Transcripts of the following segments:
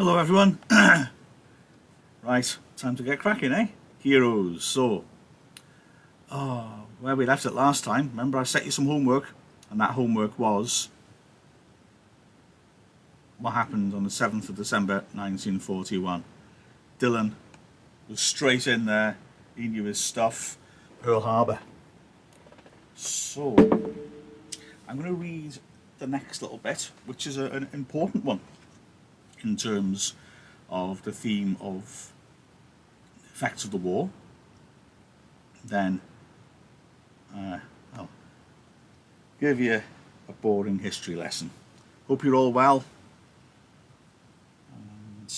Hello everyone. Right, time to get cracking, eh? Heroes. So, where we left it last time, remember I set you some homework, and that homework was what happened on the 7th of December 1941. Dylan was straight in there, he knew his stuff. Pearl Harbor. So, I'm going to read the next little bit, which is an important one in terms of the theme of effects of the war. Then I'll give you a boring history lesson. Hope you're all well and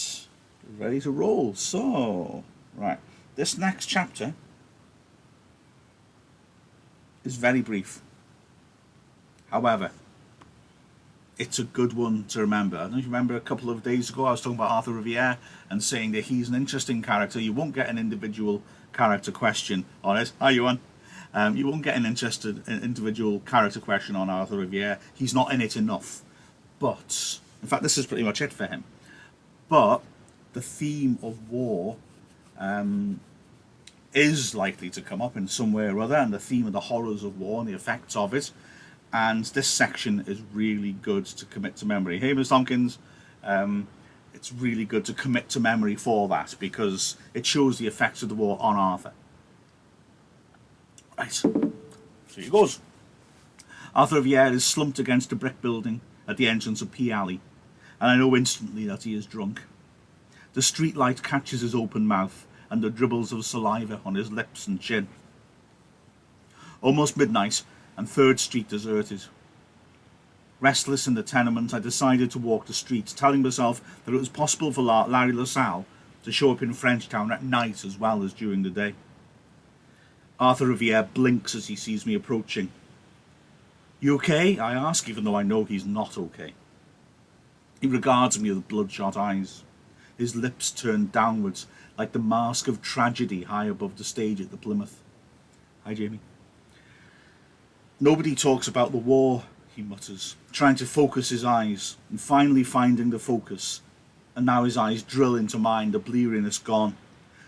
ready to roll. So, right, this next chapter is very brief. However, it's a good one to remember. I don't know if you remember a couple of days ago I was talking about Arthur Riviere and saying that he's an interesting character. You won't get an individual character question on it. Hi, Ewan. You won't get an individual character question on Arthur Riviere. He's not in it enough. But, in fact, this is pretty much it for him. But the theme of war is likely to come up in some way or other, and the theme of the horrors of war and the effects of it. And this section is really good to commit to memory. Hey, Ms. Tompkins, it's really good to commit to memory for that because it shows the effects of the war on Arthur. Right, so here goes. Arthur Riviere is slumped against a brick building at the entrance of P Alley, and I know instantly that he is drunk. The street light catches his open mouth and the dribbles of saliva on his lips and chin. Almost midnight, and 3rd Street deserted. Restless in the tenement, I decided to walk the streets, telling myself that it was possible for Larry LaSalle to show up in Frenchtown at night as well as during the day. Arthur Riviere blinks as he sees me approaching. "You okay?" I ask, even though I know he's not okay. He regards me with bloodshot eyes, his lips turned downwards like the mask of tragedy high above the stage at the Plymouth. "Hi, Jamie." "Nobody talks about the war," he mutters, trying to focus his eyes, and finally finding the focus. And now his eyes drill into mine, the bleariness gone.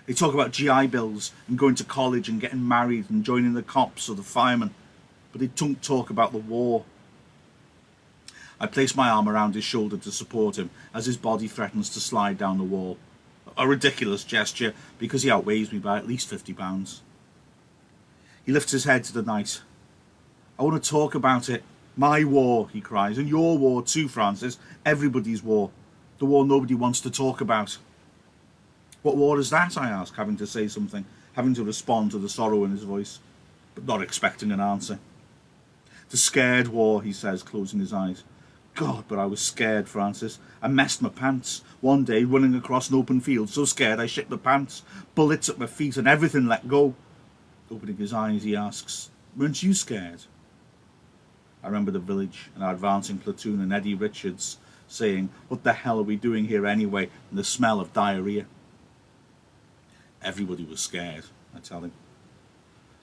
They talk about GI Bills and going to college and getting married and joining the cops or the firemen, but they don't talk about the war. I place my arm around his shoulder to support him as his body threatens to slide down the wall. A ridiculous gesture because he outweighs me by at least 50 pounds. He lifts his head to the night. "I want to talk about it. My war," he cries, "and your war too, Francis. Everybody's war. The war nobody wants to talk about." "What war is that?" I ask, having to say something, having to respond to the sorrow in his voice, but not expecting an answer. "The scared war," he says, closing his eyes. "God, but I was scared, Francis. I messed my pants. One day, running across an open field, so scared I shit my pants. Bullets at my feet and everything let go." Opening his eyes, he asks, "Weren't you scared?" I remember the village and our advancing platoon and Eddie Richards saying, "What the hell are we doing here anyway?" and the smell of diarrhea. Everybody was scared, I tell him.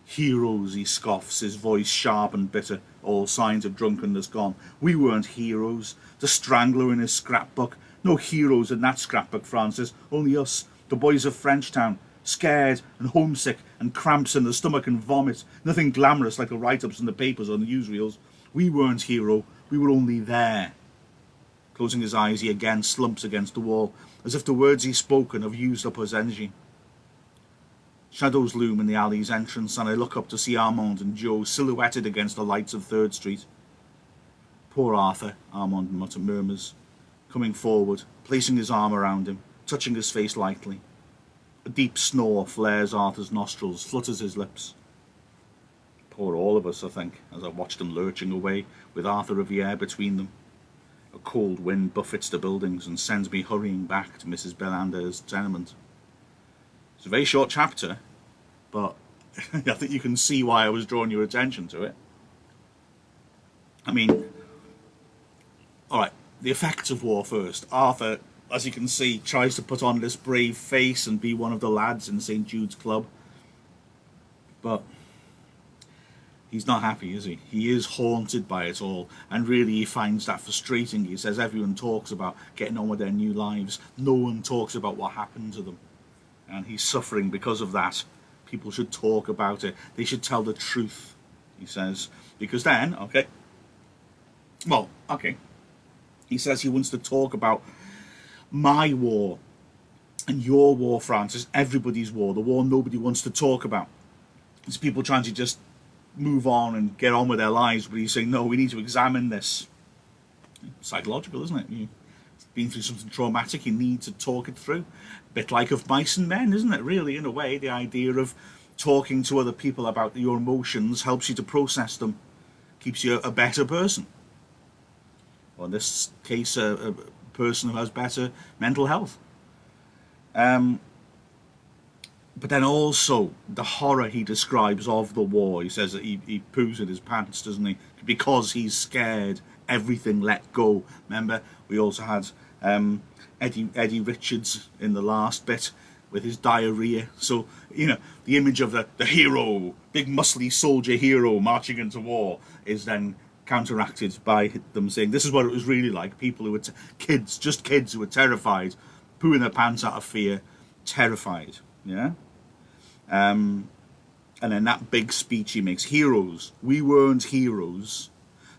"Heroes," he scoffs, his voice sharp and bitter, all signs of drunkenness gone. "We weren't heroes. The Strangler in his scrapbook. No heroes in that scrapbook, Francis. Only us, the boys of Frenchtown. Scared and homesick and cramps in the stomach and vomit. Nothing glamorous like the write-ups in the papers or the newsreels. We weren't hero. We were only there." Closing his eyes, he again slumps against the wall, as if the words he's spoken have used up his energy. Shadows loom in the alley's entrance, and I look up to see Armand and Joe silhouetted against the lights of 3rd Street. "Poor Arthur," Armand murmurs, coming forward, placing his arm around him, touching his face lightly. A deep snore flares Arthur's nostrils, flutters his lips. Poor all of us, I think, as I watch them lurching away, with Arthur Riviere between them. A cold wind buffets the buildings and sends me hurrying back to Mrs. Belander's tenement. It's a very short chapter, but I think you can see why I was drawing your attention to it. I mean, alright, the effects of war first. Arthur, as you can see, tries to put on this brave face and be one of the lads in St. Jude's Club. But He's not happy, is he? He is haunted by it all, and really he finds that frustrating. He says everyone talks about getting on with their new lives. No one talks about what happened to them, and he's suffering because of that. People should talk about it. They should tell the truth, he says, because then, he says he wants to talk about my war and your war, Francis, everybody's war, the war nobody wants to talk about. It's people trying to just move on and get on with their lives, but he's saying, no, we need to examine this. Psychological, isn't it? You've been through something traumatic, you need to talk it through. A bit like of mice and men, isn't it, really, in a way? The idea of talking to other people about your emotions helps you to process them, keeps you a better person. Or in this case, a person who has better mental health. But then also the horror he describes of the war. He says that he poos in his pants, doesn't he? Because he's scared. Everything let go. Remember, we also had Eddie Richards in the last bit with his diarrhea. So, you know, the image of the hero, big muscly soldier hero marching into war is then counteracted by them saying this is what it was really like. People who were kids who were terrified, pooing their pants out of fear, terrified. Yeah. And then that big speech he makes, heroes. We weren't heroes.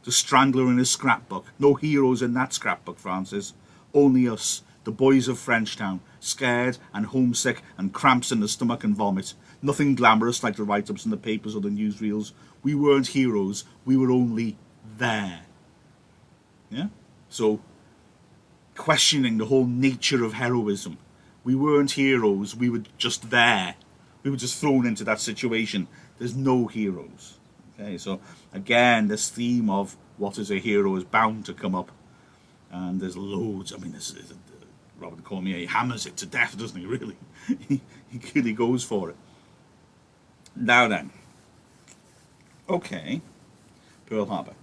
The Strangler in his scrapbook. No heroes in that scrapbook, Francis. Only us, the boys of Frenchtown, scared and homesick and cramps in the stomach and vomit. Nothing glamorous like the write-ups in the papers or the newsreels. We weren't heroes. We were only there. Yeah? So, questioning the whole nature of heroism. We weren't heroes. We were just there. We were just thrown into that situation. There's no heroes. Okay, so again, this theme of what is a hero is bound to come up. And there's loads. I mean, Robert Cormier, he hammers it to death, doesn't he, really? he really goes for it. Now then. Okay. Pearl Harbor.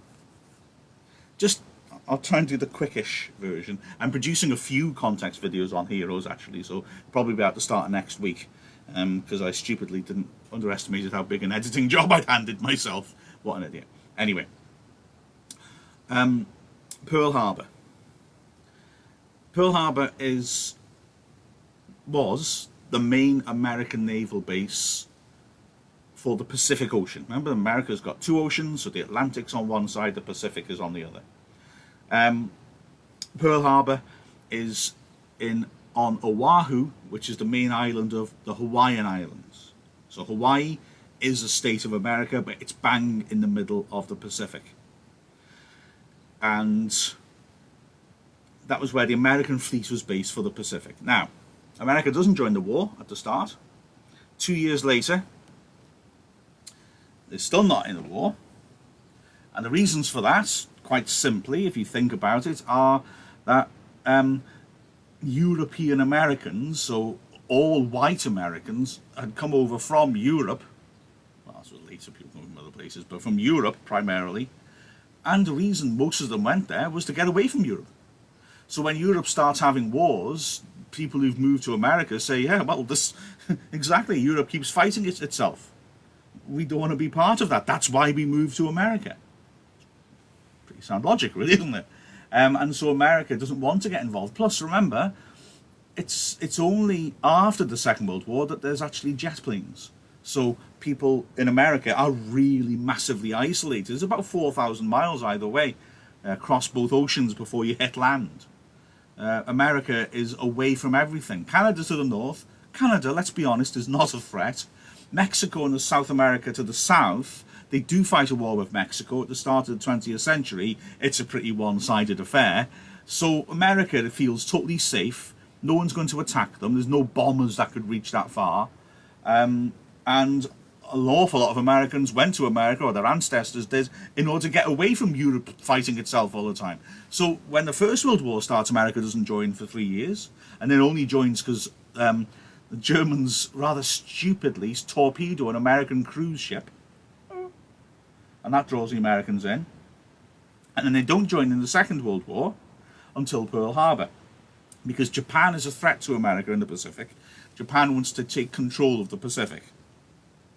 I'll try and do the quickish version. I'm producing a few context videos on heroes, actually, so probably be able to start next week. Because I stupidly didn't underestimate how big an editing job I'd handed myself. What an idiot. Anyway. Pearl Harbor. Pearl Harbor was the main American naval base for the Pacific Ocean. Remember, America's got two oceans, so the Atlantic's on one side, the Pacific is on the other. Pearl Harbor is on Oahu, which is the main island of the Hawaiian Islands. So Hawaii is a state of America, but it's bang in the middle of the Pacific. And that was where the American fleet was based for the Pacific. Now, America doesn't join the war at the start. 2 years later, they're still not in the war. And the reasons for that, quite simply, if you think about it, are that European Americans, so all white Americans, had come over from Europe. Well, that's what later people come from other places, but from Europe primarily. And the reason most of them went there was to get away from Europe. So when Europe starts having wars, people who've moved to America say, yeah, well, this exactly, Europe keeps fighting itself. We don't want to be part of that. That's why we moved to America. Pretty sound logic, really, isn't it? And so America doesn't want to get involved. Plus, remember, it's only after the Second World War that there's actually jet planes. So people in America are really massively isolated. It's about 4,000 miles either way, across both oceans before you hit land. America is away from everything. Canada to the north. Canada, let's be honest, is not a threat. Mexico and South America to the south, they do fight a war with Mexico at the start of the 20th century. It's a pretty one-sided affair. So America feels totally safe. No one's going to attack them. There's no bombers that could reach that far. And an awful lot of Americans went to America, or their ancestors did, in order to get away from Europe fighting itself all the time. So when the First World War starts, America doesn't join for 3 years, and then only joins because the Germans rather stupidly torpedo an American cruise ship, and that draws the Americans in. And then they don't join in the Second World War until Pearl Harbor, because Japan is a threat to America in the Pacific. Japan wants to take control of the Pacific,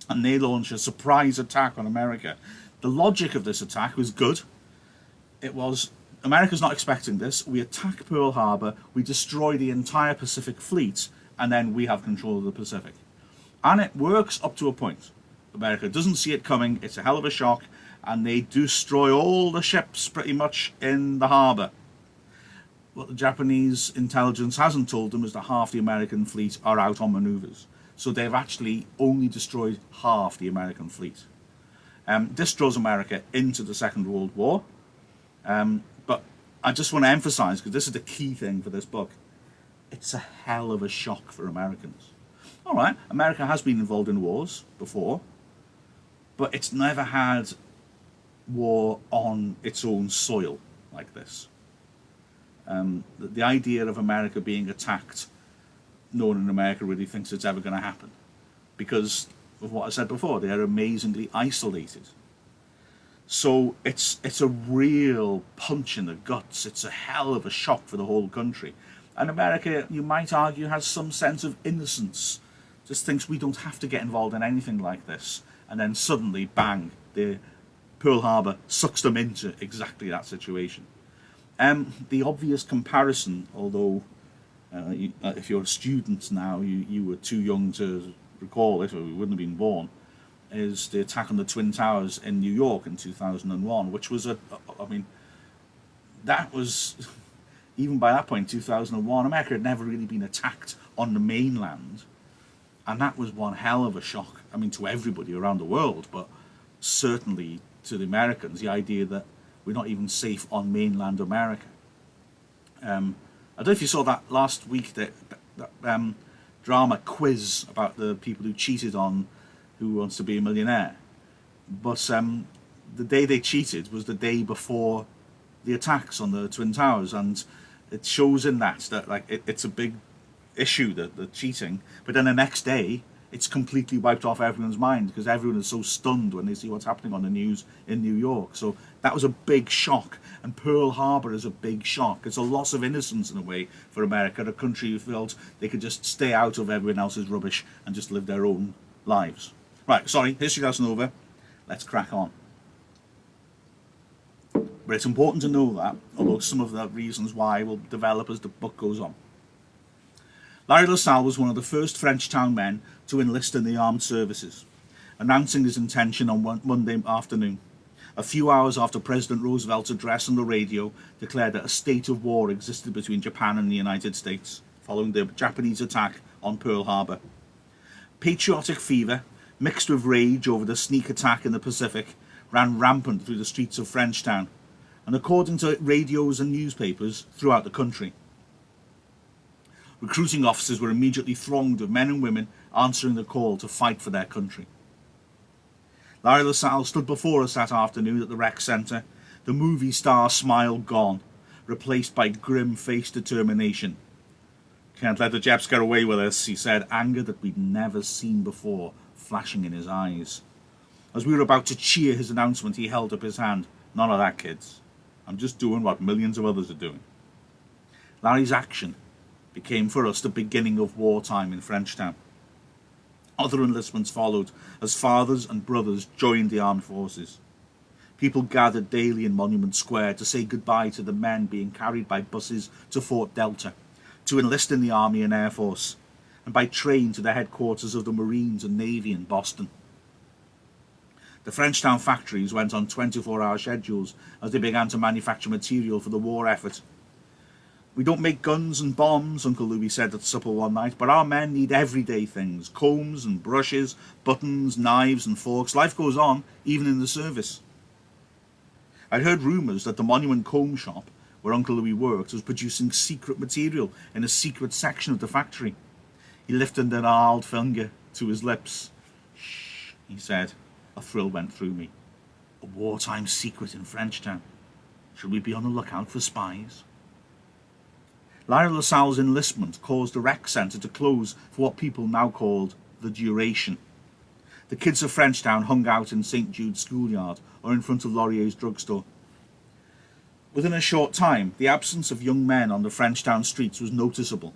and they launch a surprise attack on America. The logic of this attack was good. It was, America's not expecting this. We attack Pearl Harbor, we destroy the entire Pacific fleet, and then we have control of the Pacific. And it works up to a point. America doesn't see it coming, it's a hell of a shock, and they destroy all the ships pretty much in the harbor. What the Japanese intelligence hasn't told them is that half the American fleet are out on maneuvers. So they've actually only destroyed half the American fleet. This draws America into the Second World War. But I just want to emphasize, because this is the key thing for this book, it's a hell of a shock for Americans. All right, America has been involved in wars before, but it's never had war on its own soil like this. The idea of America being attacked, no one in America really thinks it's ever going to happen, because of what I said before, they are amazingly isolated. So it's a real punch in the guts. It's a hell of a shock for the whole country. And America, you might argue, has some sense of innocence, just thinks we don't have to get involved in anything like this. And then suddenly, bang, the Pearl Harbor sucks them into exactly that situation. The obvious comparison, although if you're a student now, you were too young to recall it, or you wouldn't have been born, is the attack on the Twin Towers in New York in 2001, which was I mean, that was, even by that point, 2001, America had never really been attacked on the mainland, and that was one hell of a shock, I mean, to everybody around the world, but certainly to the Americans, the idea that we're not even safe on mainland America. I don't know if you saw that last week, that drama quiz about the people who cheated on Who Wants to Be a Millionaire. But the day they cheated was the day before the attacks on the Twin Towers, and it shows in that like it's a big issue, the cheating, but then the next day it's completely wiped off everyone's mind because everyone is so stunned when they see what's happening on the news in New York. So that was a big shock, and Pearl Harbor is a big shock. It's a loss of innocence in a way for America, a country who felt they could just stay out of everyone else's rubbish and just live their own lives. Right, sorry, history lesson over. Let's crack on. But it's important to know that, although some of the reasons why will develop as the book goes on. Larry LaSalle was one of the first French town men to enlist in the armed services, announcing his intention on Monday afternoon, a few hours after President Roosevelt's address on the radio declared that a state of war existed between Japan and the United States, following the Japanese attack on Pearl Harbor. Patriotic fever, mixed with rage over the sneak attack in the Pacific, ran rampant through the streets of Frenchtown, and according to radios and newspapers, throughout the country. Recruiting offices were immediately thronged with men and women answering the call to fight for their country. Larry LaSalle stood before us that afternoon at the rec centre, the movie star smile gone, replaced by grim-faced determination. "Can't let the Japs get away with us," he said, anger that we'd never seen before flashing in his eyes. As we were about to cheer his announcement, he held up his hand. "None of that, kids. I'm just doing what millions of others are doing." Larry's action became for us the beginning of wartime in Frenchtown. Other enlistments followed as fathers and brothers joined the armed forces. People gathered daily in Monument Square to say goodbye to the men being carried by buses to Fort Delta, to enlist in the Army and Air Force, and by train to the headquarters of the Marines and Navy in Boston. The Frenchtown factories went on 24-hour schedules as they began to manufacture material for the war effort. "We don't make guns and bombs," Uncle Louis said at supper one night, "but our men need everyday things, combs and brushes, buttons, knives and forks. Life goes on, even in the service." I'd heard rumours that the Monument Comb Shop, where Uncle Louis worked, was producing secret material in a secret section of the factory. He lifted a gnarled finger to his lips. "Shh," he said. A thrill went through me. "A wartime secret in Frenchtown. Should we be on the lookout for spies?" Larry LaSalle's enlistment caused the rec centre to close for what people now called the duration. The kids of Frenchtown hung out in St. Jude's schoolyard or in front of Laurier's drugstore. Within a short time, the absence of young men on the Frenchtown streets was noticeable.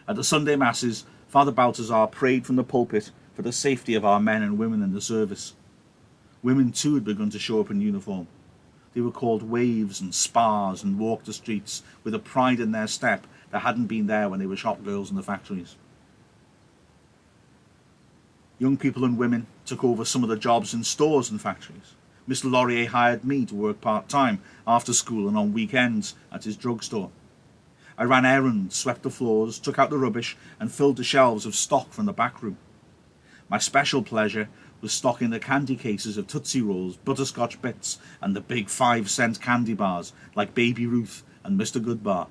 At the Sunday Masses, Father Balthazar prayed from the pulpit for the safety of our men and women in the service. Women too had begun to show up in uniform. They were called waves and spars and walked the streets with a pride in their step that hadn't been there when they were shop girls in the factories. Young people and women took over some of the jobs in stores and factories. Mr. Laurier hired me to work part-time after school and on weekends at his drugstore. I ran errands, swept the floors, took out the rubbish and filled the shelves of stock from the back room. My special pleasure was stocking the candy cases of Tootsie Rolls, butterscotch bits and the big 5-cent candy bars like Baby Ruth and Mr. Goodbar.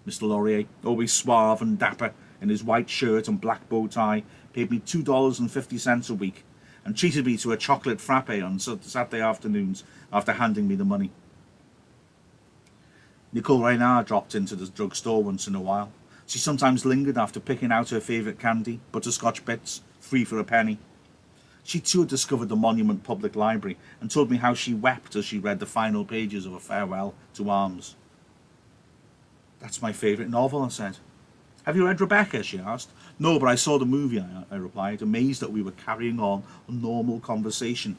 Mr. Laurier, always suave and dapper in his white shirt and black bow tie, paid me $2.50 a week and treated me to a chocolate frappe on Saturday afternoons after handing me the money. Nicole Reynard dropped into the drugstore once in a while. She sometimes lingered after picking out her favourite candy, butterscotch bits, 3 for a penny. She too had discovered the Monument Public Library and told me how she wept as she read the final pages of A Farewell to Arms. "That's my favourite novel," I said. "Have you read Rebecca?" she asked. "No, but I saw the movie," I replied, amazed that we were carrying on a normal conversation.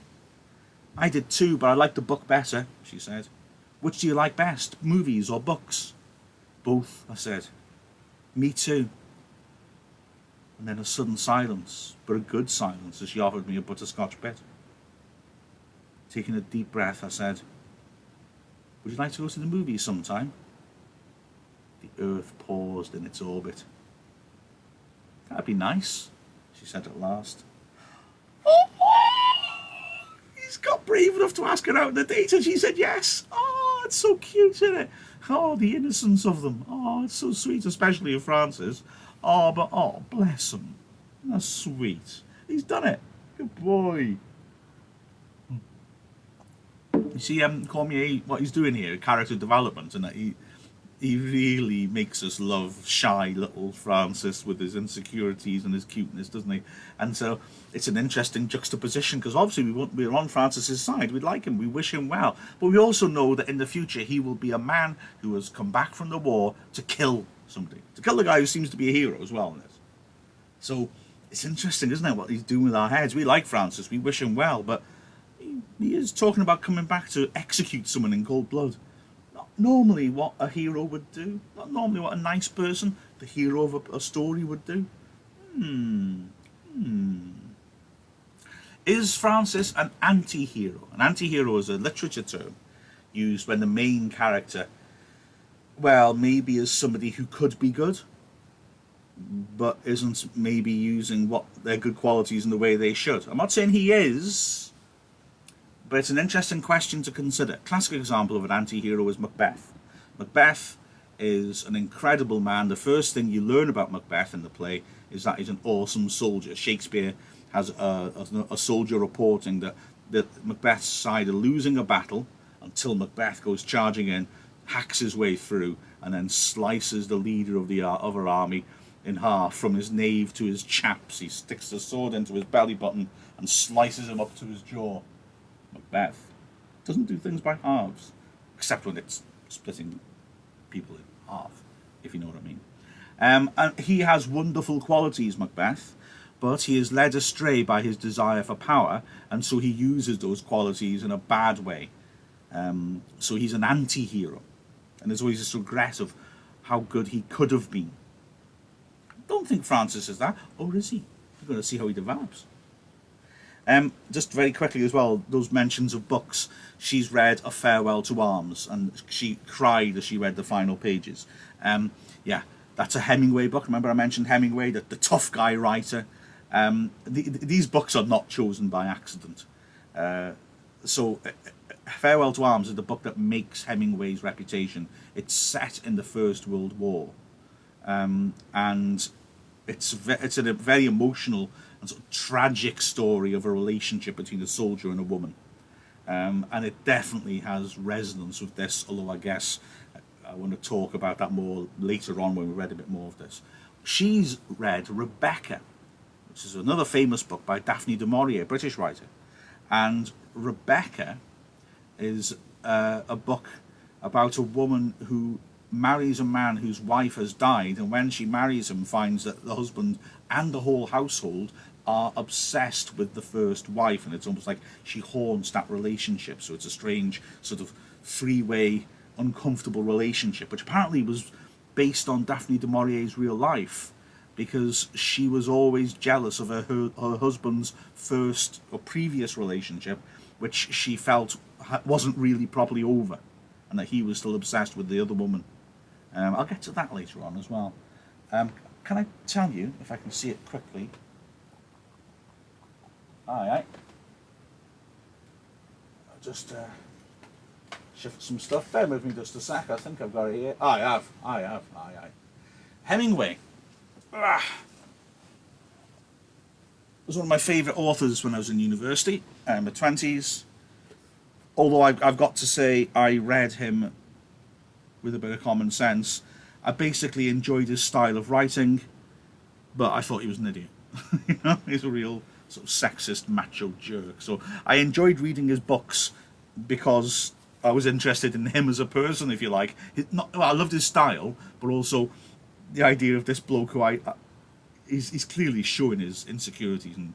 "I did too, but I liked the book better," she said. "Which do you like best, movies or books?" "Both," I said. "Me too." And then a sudden silence, but a good silence, as she offered me a butterscotch bit. Taking a deep breath, I said, "Would you like to go to the movies sometime?" The earth paused in its orbit. "That'd be nice," she said at last. He's got brave enough to ask her out on a date and she said yes. Oh, it's so cute, isn't it? Oh, the innocence of them. Oh, it's so sweet, especially of Francis. Oh, but, oh, bless him. That's sweet. He's done it. Good boy. You see, call me what he's doing here, character development, and that he really makes us love shy little Francis with his insecurities and his cuteness, doesn't he? And so it's an interesting juxtaposition, because obviously we're on Francis's side. We like him, we wish him well, but we also know that in the future he will be a man who has come back from the war to kill somebody, to kill the guy who seems to be a hero as well in this. So it's interesting, isn't it, what he's doing with our heads? We like Francis, we wish him well, but he is talking about coming back to execute someone in cold blood. Not normally what a hero would do. Not normally what a nice person, the hero of a story, would do. Is Francis an anti-hero? An anti-hero is a literature term used when the main character, well, maybe is somebody who could be good, but isn't maybe using what their good qualities in the way they should. I'm not saying he is, but it's an interesting question to consider. Classic example of an anti-hero is Macbeth. Macbeth is an incredible man. The first thing you learn about Macbeth in the play is that he's an awesome soldier. Shakespeare has a soldier reporting that Macbeth's side are losing a battle until Macbeth goes charging in, hacks his way through, and then slices the leader of the other army in half from his nape to his chaps. He sticks the sword into his belly button and slices him up to his jaw. Macbeth doesn't do things by halves, except when it's splitting people in half, if you know what I mean. And he has wonderful qualities, Macbeth, but he is led astray by his desire for power, and so he uses those qualities in a bad way. So he's an anti-hero, and there's always this regret of how good he could have been. I don't think Francis is that, or is he? We're going to see how he develops. Just very quickly as well, those mentions of books. She's read A Farewell to Arms, and she cried as she read the final pages. Yeah, that's a Hemingway book. Remember I mentioned Hemingway, the tough guy writer. These books are not chosen by accident. So Farewell to Arms is the book that makes Hemingway's reputation. It's set in the First World War. And it's a very emotional and sort of tragic story of a relationship between a soldier and a woman. And it definitely has resonance with this, although I guess I want to talk about that more later on when we read a bit more of this. She's read Rebecca, which is another famous book by Daphne du Maurier, a British writer. And Rebecca is a book about a woman who marries a man whose wife has died, and when she marries him finds that the husband and the whole household are obsessed with the first wife, and it's almost like she haunts that relationship. So it's a strange sort of freeway, uncomfortable relationship, which apparently was based on Daphne du Maurier's real life, because she was always jealous of her husband's first or previous relationship, which she felt wasn't really properly over, and that he was still obsessed with the other woman. I'll get to that later on as well. Can I tell you, if I can see it quickly? Aye. I'll just shift some stuff. Bear with me just a sec. I think I've got it here. I have. Aye. Hemingway. Was one of my favourite authors when I was in university, in my 20s. Although I've got to say, I read him with a bit of common sense. I basically enjoyed his style of writing, but I thought he was an idiot. You know, he's a real sort of sexist, macho jerk. So I enjoyed reading his books because I was interested in him as a person, if you like. I loved his style, but also the idea of this bloke who he's clearly showing his insecurities and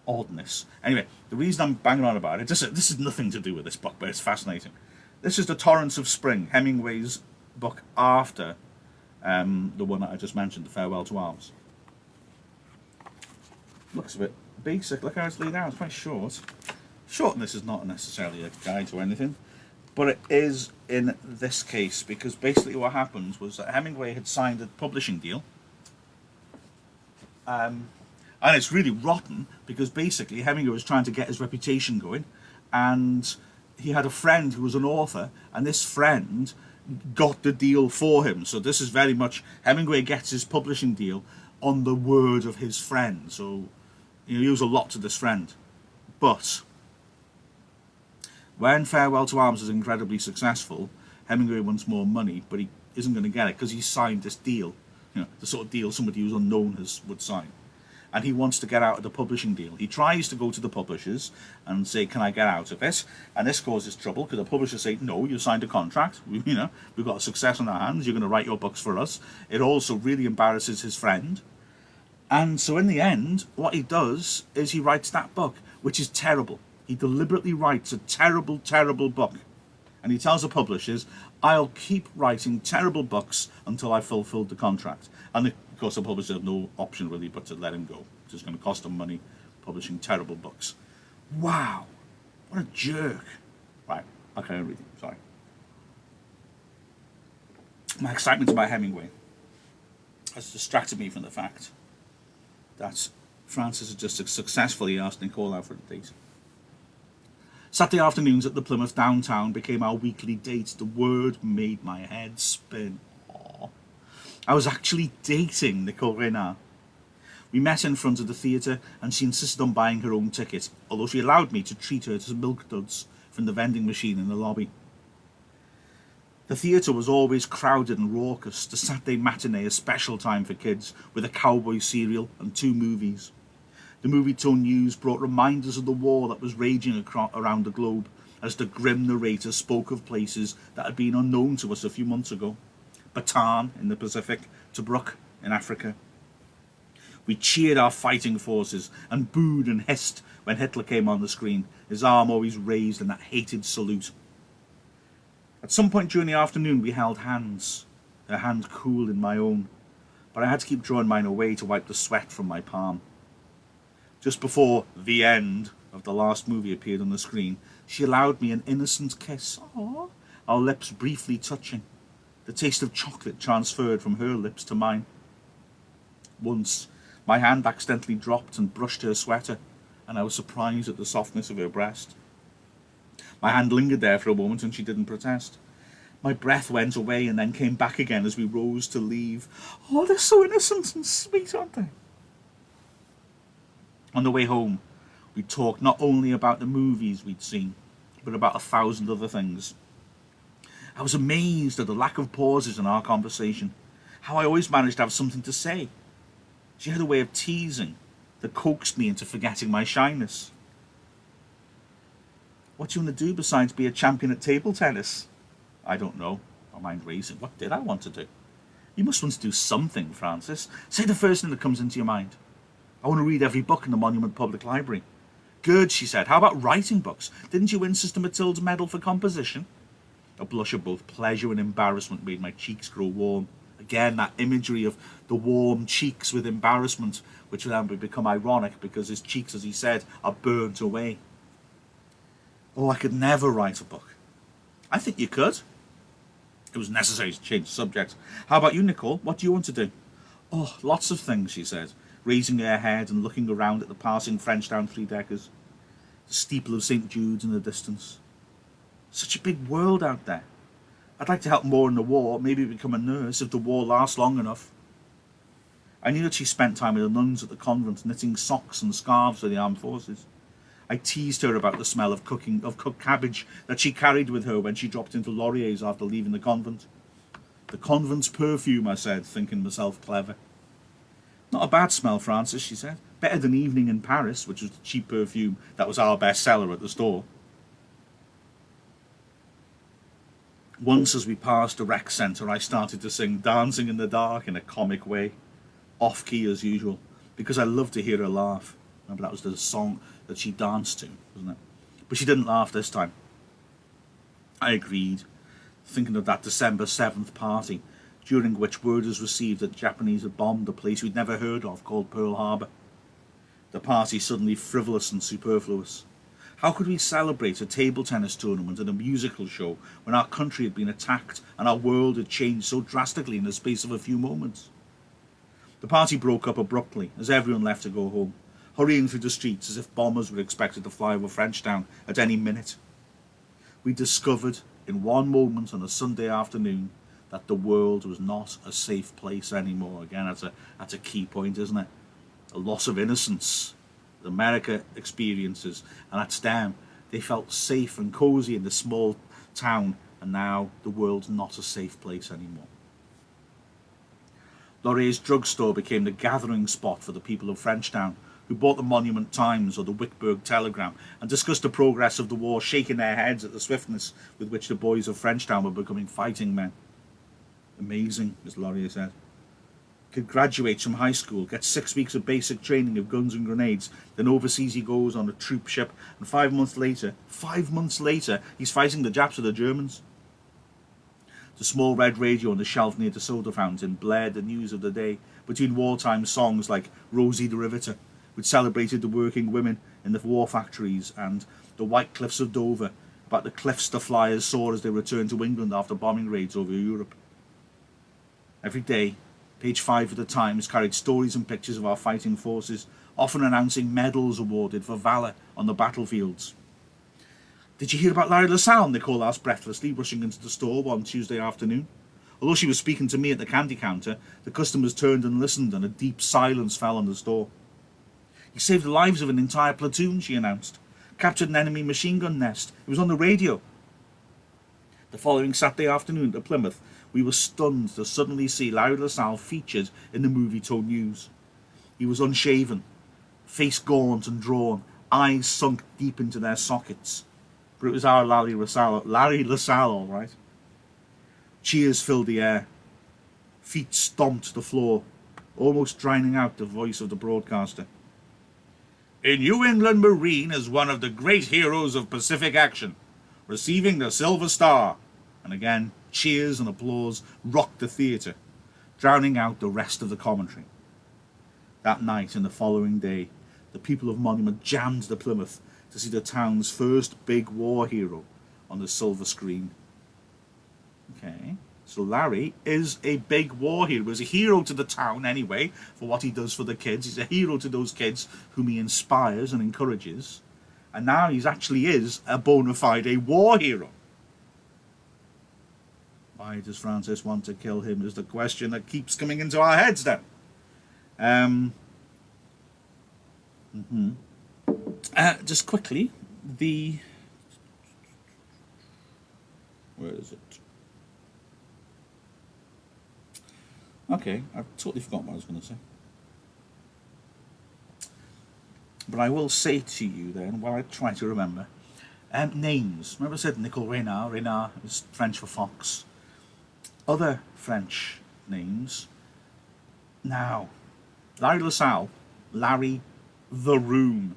oddness. Anyway, the reason I'm banging on about it, this is nothing to do with this book, but it's fascinating. This is The Torrents of Spring, Hemingway's book after the one that I just mentioned, The Farewell to Arms. Looks a bit basic. Look how it's laid out. It's quite short. Shortness is not necessarily a guide to anything, but it is in this case, because basically what happened was that Hemingway had signed a publishing deal, and it's really rotten, because basically Hemingway was trying to get his reputation going, and he had a friend who was an author, and this friend got the deal for him. So this is very much Hemingway gets his publishing deal on the word of his friend. So he owes a lot to this friend. But when Farewell to Arms is incredibly successful, Hemingway wants more money, but he isn't going to get it because he signed this deal. You know, the sort of deal somebody who's unknown would sign. And he wants to get out of the publishing deal. He tries to go to the publishers and say, can I get out of it? And this causes trouble, because the publishers say, no, you signed a contract. We've got a success on our hands. You're going to write your books for us. It also really embarrasses his friend. And so in the end, what he does is he writes that book, which is terrible. He deliberately writes a terrible, terrible book. And he tells the publishers, I'll keep writing terrible books until I've fulfilled the contract. And of course the publishers have no option really but to let him go. It's just going to cost them money publishing terrible books. Wow, what a jerk. Right, okay, I'm reading, sorry. My excitement about Hemingway has distracted me from the fact that Francis had just successfully asked Nicole out for a date. Saturday afternoons at the Plymouth downtown became our weekly date. The word made my head spin. Aww. I was actually dating Nicole Reynard. We met in front of the theatre, and she insisted on buying her own ticket, although she allowed me to treat her to some milk duds from the vending machine in the lobby. The theatre was always crowded and raucous, the Saturday matinee a special time for kids, with a cowboy serial and 2 movies. The movie-tone news brought reminders of the war that was raging around the globe, as the grim narrator spoke of places that had been unknown to us a few months ago. Bataan in the Pacific, Tobruk in Africa. We cheered our fighting forces and booed and hissed when Hitler came on the screen, his arm always raised in that hated salute. At some point during the afternoon we held hands, her hand cool in my own, but I had to keep drawing mine away to wipe the sweat from my palm. Just before the end of the last movie appeared on the screen, she allowed me an innocent kiss. Aww. Our lips briefly touching, the taste of chocolate transferred from her lips to mine. Once, my hand accidentally dropped and brushed her sweater, and I was surprised at the softness of her breast. My hand lingered there for a moment, and she didn't protest. My breath went away and then came back again as we rose to leave. Oh, they're so innocent and sweet, aren't they? On the way home, we talked not only about the movies we'd seen, but about 1,000 other things. I was amazed at the lack of pauses in our conversation, how I always managed to have something to say. She had a way of teasing that coaxed me into forgetting my shyness. What do you want to do besides be a champion at table tennis? I don't know. My mind racing. What did I want to do? You must want to do something, Francis. Say the first thing that comes into your mind. I want to read every book in the Monument Public Library. Good, she said. How about writing books? Didn't you win Sister Matilda's medal for composition? A blush of both pleasure and embarrassment made my cheeks grow warm. Again, that imagery of the warm cheeks with embarrassment, which would then become ironic because his cheeks, as he said, are burnt away. Oh, I could never write a book. I think you could. It was necessary to change the subject. How about you, Nicole? What do you want to do? Oh, lots of things, she said, raising her head and looking around at the passing Frenchtown three-deckers. The steeple of St. Jude's in the distance. Such a big world out there. I'd like to help more in the war, maybe become a nurse if the war lasts long enough. I knew that she spent time with the nuns at the convent, knitting socks and scarves for the armed forces. I teased her about the smell of cooked cabbage that she carried with her when she dropped into Laurier's after leaving the convent. The convent's perfume, I said, thinking myself clever. Not a bad smell, Francis, she said. Better than Evening in Paris, which was the cheap perfume that was our best seller at the store. Once as we passed a rec centre, I started to sing Dancing in the Dark in a comic way, off-key as usual, because I loved to hear her laugh. Remember, that was the song that she danced to, wasn't it? But she didn't laugh this time. I agreed, thinking of that December 7th party, during which word was received that the Japanese had bombed a place we'd never heard of called Pearl Harbor. The party suddenly frivolous and superfluous. How could we celebrate a table tennis tournament and a musical show when our country had been attacked and our world had changed so drastically in the space of a few moments? The party broke up abruptly as everyone left to go home, hurrying through the streets as if bombers were expected to fly over Frenchtown at any minute. We discovered in one moment on a Sunday afternoon that the world was not a safe place anymore. Again, that's a key point, isn't it? A loss of innocence that America experiences, and that's them. They felt safe and cosy in the small town, and now the world's not a safe place anymore. Laurier's drugstore became the gathering spot for the people of Frenchtown, who bought the Monument Times or the Wickburg Telegram and discussed the progress of the war, shaking their heads at the swiftness with which the boys of Frenchtown were becoming fighting men. Amazing, as Laurier said. Kid graduates from high school, gets 6 weeks of basic training of guns and grenades, then overseas he goes on a troop ship, and 5 months later, he's fighting the Japs or the Germans. The small red radio on the shelf near the soda fountain blared the news of the day, between wartime songs like Rosie the Riveter, which celebrated the working women in the war factories, and the White Cliffs of Dover, about the cliffs the flyers saw as they returned to England after bombing raids over Europe. Every day, page 5 of the Times carried stories and pictures of our fighting forces, often announcing medals awarded for valour on the battlefields. Did you hear about Larry LaSalle? Nicole asked breathlessly, rushing into the store one Tuesday afternoon. Although she was speaking to me at the candy counter, the customers turned and listened, and a deep silence fell on the store. He saved the lives of an entire platoon, she announced. Captured an enemy machine gun nest. It was on the radio. The following Saturday afternoon at Plymouth, we were stunned to suddenly see Larry LaSalle featured in the Movie Told News. He was unshaven, face gaunt and drawn, eyes sunk deep into their sockets. But it was our Larry LaSalle, all right. Cheers filled the air. Feet stomped the floor, almost drowning out the voice of the broadcaster. A New England Marine is one of the great heroes of Pacific action, receiving the Silver Star. And again, cheers and applause rocked the theatre, drowning out the rest of the commentary. That night and the following day, the people of Monument jammed the Plymouth to see the town's first big war hero on the silver screen. Okay, so Larry is a big war hero. He's a hero to the town anyway, for what he does for the kids. He's a hero to those kids whom he inspires and encourages. And now he actually is a bona fide war hero. Why does Francis want to kill him is the question that keeps coming into our heads then. Just quickly, where is it? Okay, I've totally forgotten what I was going to say. But I will say to you then, while I try to remember, names. Remember I said Nicole Reynard. Reynard is French for fox. Other French names. Now, Larry LaSalle Larry, The Room.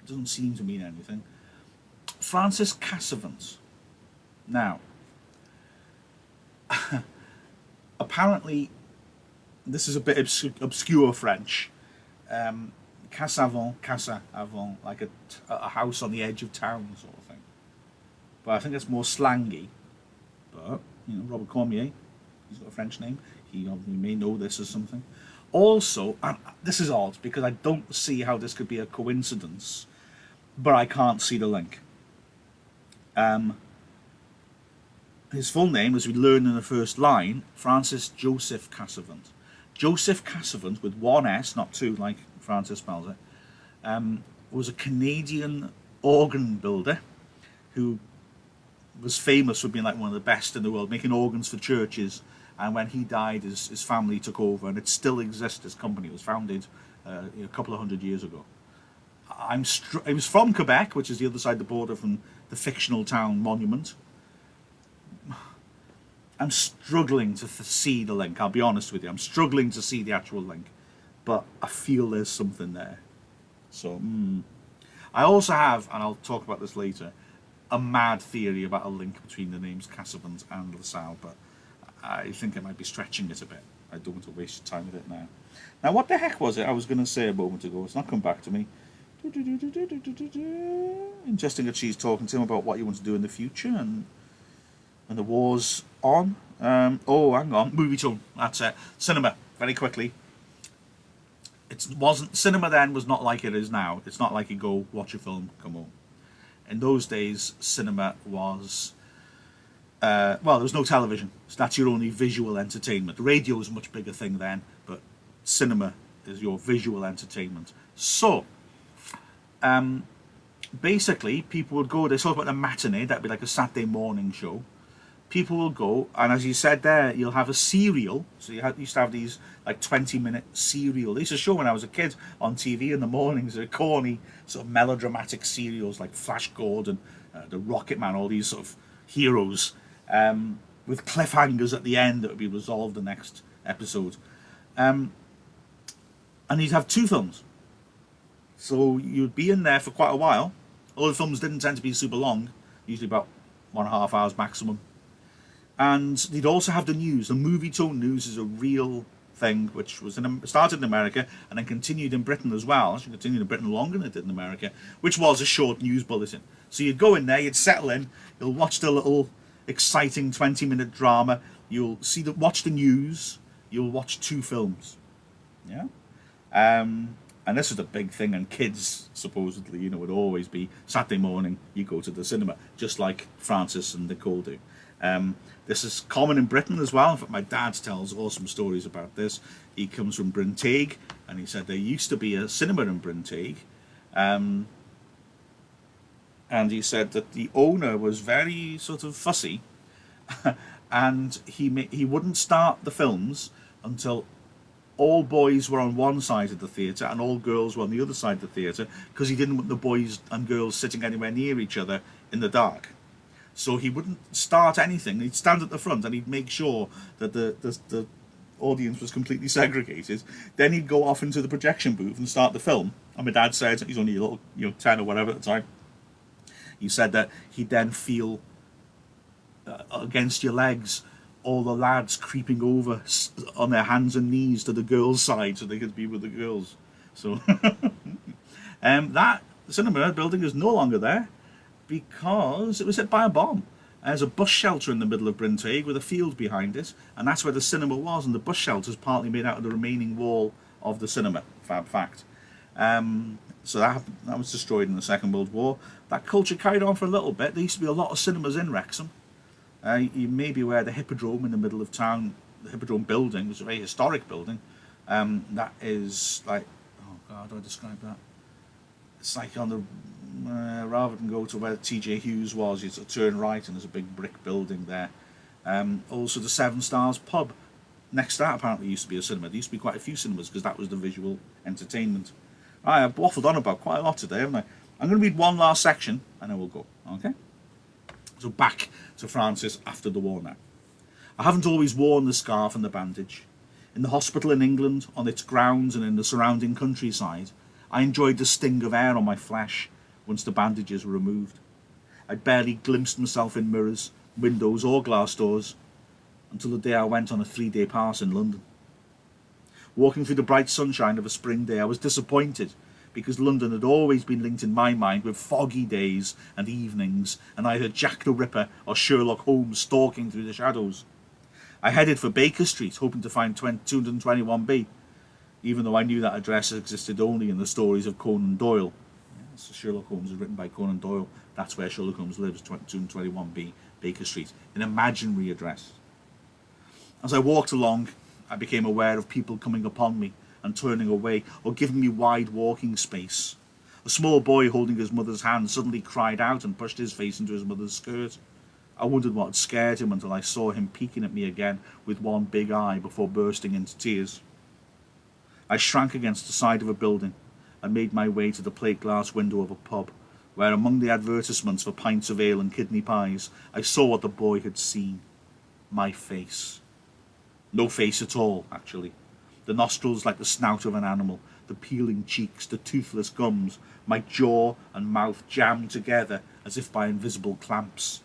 Doesn't seem to mean anything. Francis Cassavant. Now, apparently, this is a bit obscure French. Casa avant, like a house on the edge of town sort of thing. But I think that's more slangy. But, Robert Cormier, he's got a French name. He obviously may know this as something. Also, and this is odd because I don't see how this could be a coincidence, but I can't see the link. His full name, as we learn in the first line, Francis Joseph Cassavant. Joseph Cassavant, with one S, not two like Francis spells it, was a Canadian organ builder who was famous for being like one of the best in the world, making organs for churches. And when he died, his family took over, and it still exists. This company was founded a couple of hundred years ago. It was from Quebec, which is the other side of the border from the fictional town Monument. I'm struggling to see the link. I'll be honest with you. I'm struggling to see the actual link, but I feel there's something there. So, I also have, and I'll talk about this later, a mad theory about a link between the names Cassavant and LaSalle, but I think I might be stretching it a bit. I don't want to waste your time with it now. Now, what the heck was it I was going to say a moment ago? It's not come back to me. Interesting that she's talking to him about what you want to do in the future, and the war's on. Oh, hang on. Movie tone. That's it. Cinema. Very quickly. Cinema then was not like it is now. It's not like you go watch a film, come home. In those days, cinema was... there was no television. So that's your only visual entertainment. Radio was a much bigger thing then, but cinema is your visual entertainment. So, basically, people would go, they talk about the matinee, that'd be like a Saturday morning show. People will go, and as you said there, you'll have a serial. So used to have these like 20-minute serial. They used to show when I was a kid on TV in the mornings. They're corny, sort of melodramatic serials like Flash Gordon, the Rocket Man, all these sort of heroes, with cliffhangers at the end that would be resolved the next episode. And you'd have two films. So you'd be in there for quite a while. All the films didn't tend to be super long, usually about 1.5 hours maximum. And they'd also have the news. The movie tone news is a real thing, which was started in America and then continued in Britain as well. Actually continued in Britain longer than it did in America, which was a short news bulletin. So you'd go in there, you'd settle in, you'll watch the little exciting 20-minute drama, you'll watch the news, you'll watch two films. Yeah? And this was a big thing, and kids, supposedly, would always be Saturday morning, you go to the cinema, just like Francis and Nicole do. This is common in Britain as well. In fact, my dad tells awesome stories about this. He comes from Bryn Teg, and he said there used to be a cinema in Bryn Teg. And he said that the owner was very sort of fussy, and he wouldn't start the films until all boys were on one side of the theatre and all girls were on the other side of the theatre, because he didn't want the boys and girls sitting anywhere near each other in the dark. So he wouldn't start anything. He'd stand at the front and he'd make sure that the audience was completely segregated. Then he'd go off into the projection booth and start the film. And my dad said, he's only a little, 10 or whatever at the time, he said that he'd then feel against your legs all the lads creeping over on their hands and knees to the girls' side so they could be with the girls. So that cinema building is no longer there, because it was hit by a bomb. There's a bus shelter in the middle of Bryn Teg with a field behind it, and that's where the cinema was, and the bus shelter is partly made out of the remaining wall of the cinema, fab fact. So that was destroyed in the Second World War. That culture carried on for a little bit. There used to be a lot of cinemas in Wrexham. You may be aware the Hippodrome in the middle of town, the Hippodrome building, was a very historic building. That is like, oh God, how do I describe that? It's like on the, rather than go to where TJ Hughes was, you sort of turn right and there's a big brick building there. Also the Seven Stars pub next to that apparently used to be a cinema. There used to be quite a few cinemas because that was the visual entertainment. I've waffled on about quite a lot today, haven't I? I'm going to read one last section and then we'll go, okay? So back to Francis after the war now. I haven't always worn the scarf and the bandage. In the hospital in England, on its grounds and in the surrounding countryside, I enjoyed the sting of air on my flesh once the bandages were removed. I barely glimpsed myself in mirrors, windows or glass doors until the day I went on a 3-day pass in London. Walking through the bright sunshine of a spring day, I was disappointed because London had always been linked in my mind with foggy days and evenings, and I heard Jack the Ripper or Sherlock Holmes stalking through the shadows. I headed for Baker Street, hoping to find 221B, even though I knew that address existed only in the stories of Conan Doyle. So Sherlock Holmes is written by Conan Doyle. That's where Sherlock Holmes lives, 221B, Baker Street, an imaginary address. As I walked along, I became aware of people coming upon me and turning away or giving me wide walking space. A small boy holding his mother's hand suddenly cried out and pushed his face into his mother's skirt. I wondered what had scared him until I saw him peeking at me again with one big eye before bursting into tears. I shrank against the side of a building and made my way to the plate glass window of a pub, where among the advertisements for pints of ale and kidney pies, I saw what the boy had seen. My face. No face at all, actually. The nostrils like the snout of an animal, the peeling cheeks, the toothless gums, my jaw and mouth jammed together as if by invisible clamps.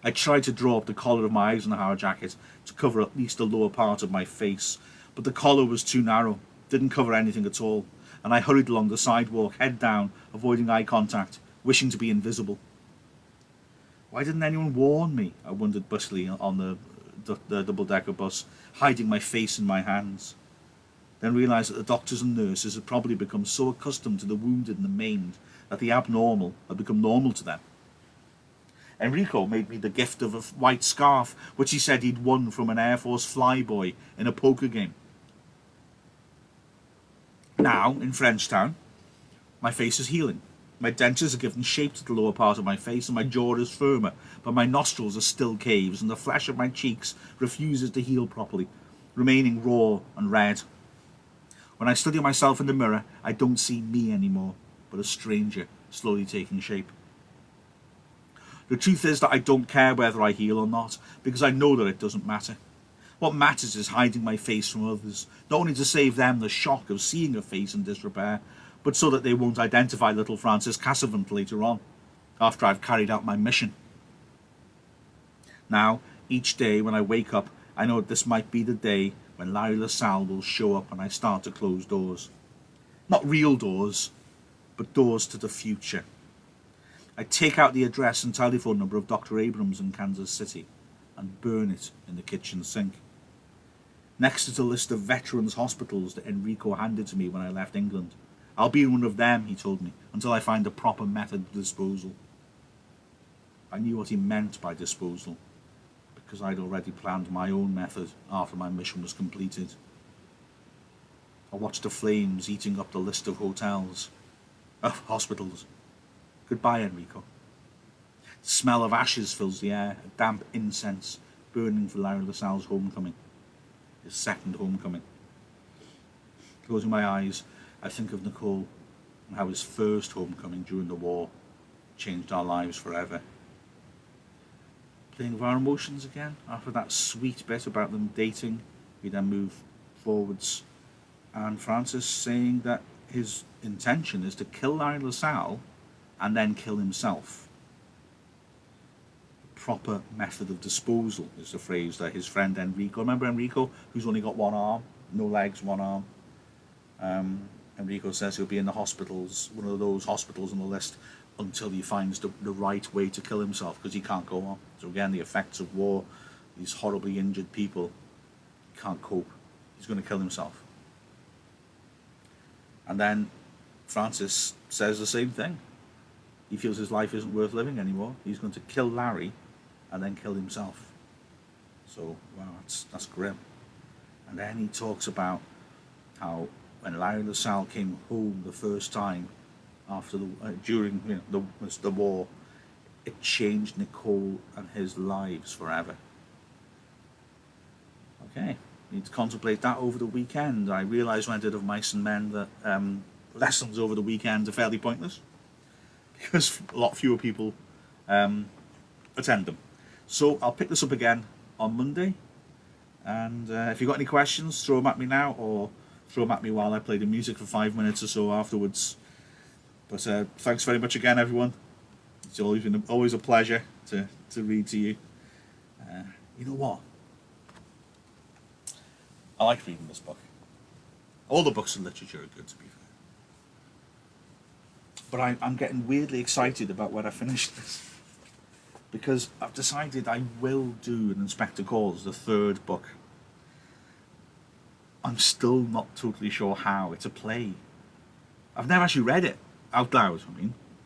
I tried to draw up the collar of my Eisenhower jacket to cover at least the lower part of my face, but the collar was too narrow, didn't cover anything at all, and I hurried along the sidewalk, head down, avoiding eye contact, wishing to be invisible. Why didn't anyone warn me? I wondered busily on the double-decker bus, hiding my face in my hands. Then realised that the doctors and nurses had probably become so accustomed to the wounded and the maimed that the abnormal had become normal to them. Enrico made me the gift of a white scarf, which he said he'd won from an Air Force flyboy in a poker game. Now, in Frenchtown, my face is healing. My dentures have given shape to the lower part of my face and my jaw is firmer, but my nostrils are still caves and the flesh of my cheeks refuses to heal properly, remaining raw and red. When I study myself in the mirror, I don't see me anymore, but a stranger slowly taking shape. The truth is that I don't care whether I heal or not, because I know that it doesn't matter. What matters is hiding my face from others, not only to save them the shock of seeing a face in disrepair, but so that they won't identify little Francis Cassavant later on, after I've carried out my mission. Now, each day when I wake up, I know that this might be the day when Larry LaSalle will show up and I start to close doors. Not real doors, but doors to the future. I take out the address and telephone number of Dr. Abrams in Kansas City and burn it in the kitchen sink. Next is a list of veterans' hospitals that Enrico handed to me when I left England. I'll be in one of them, he told me, until I find a proper method of disposal. I knew what he meant by disposal, because I'd already planned my own method after my mission was completed. I watched the flames eating up the list of hospitals. Goodbye, Enrico. The smell of ashes fills the air, a damp incense burning for Larry LaSalle's homecoming, his second homecoming. Closing my eyes, I think of Nicole and how his first homecoming during the war changed our lives forever. Playing with our emotions again after that sweet bit about them dating, we then move forwards, and Francis saying that his intention is to kill Larry LaSalle and then kill himself. The proper method of disposal is the phrase that his friend Enrico, remember Enrico, who's only got one arm, no legs, one arm. Enrico says he'll be in the hospitals, one of those hospitals on the list, until he finds the right way to kill himself, because he can't go on. So again, the effects of war, these horribly injured people, he can't cope. He's going to kill himself. And then Francis says the same thing. He feels his life isn't worth living anymore. He's going to kill Larry and then kill himself. So, wow, that's grim. And then he talks about how when Larry LaSalle came home the first time after during the war, it changed Nicole and his lives forever. Okay, need to contemplate that over the weekend. I realised when I did of Mice and Men that lessons over the weekend are fairly pointless because a lot fewer people attend them. So I'll pick this up again on Monday. And if you've got any questions, throw them at me now, or throw them at me while I play the music for 5 minutes or so afterwards. But thanks very much again, everyone. It's always a pleasure to read to you. You know what? I like reading this book. All the books in literature are good, to be fair. But I'm getting weirdly excited about when I finish this, because I've decided I will do an Inspector Calls, the third book. I'm still not totally sure how. It's a play. I've never actually read it out loud,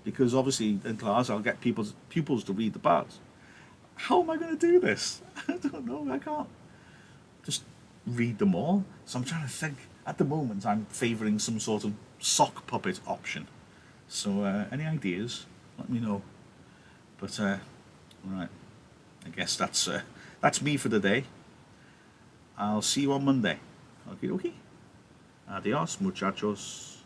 because obviously in class I'll get pupils to read the parts. How am I going to do this? I don't know. I can't just read them all. So I'm trying to think. At the moment, I'm favouring some sort of sock puppet option. So any ideas, let me know. But right, I guess that's me for the day. I'll see you on Monday. Okie dokie. Adios, muchachos.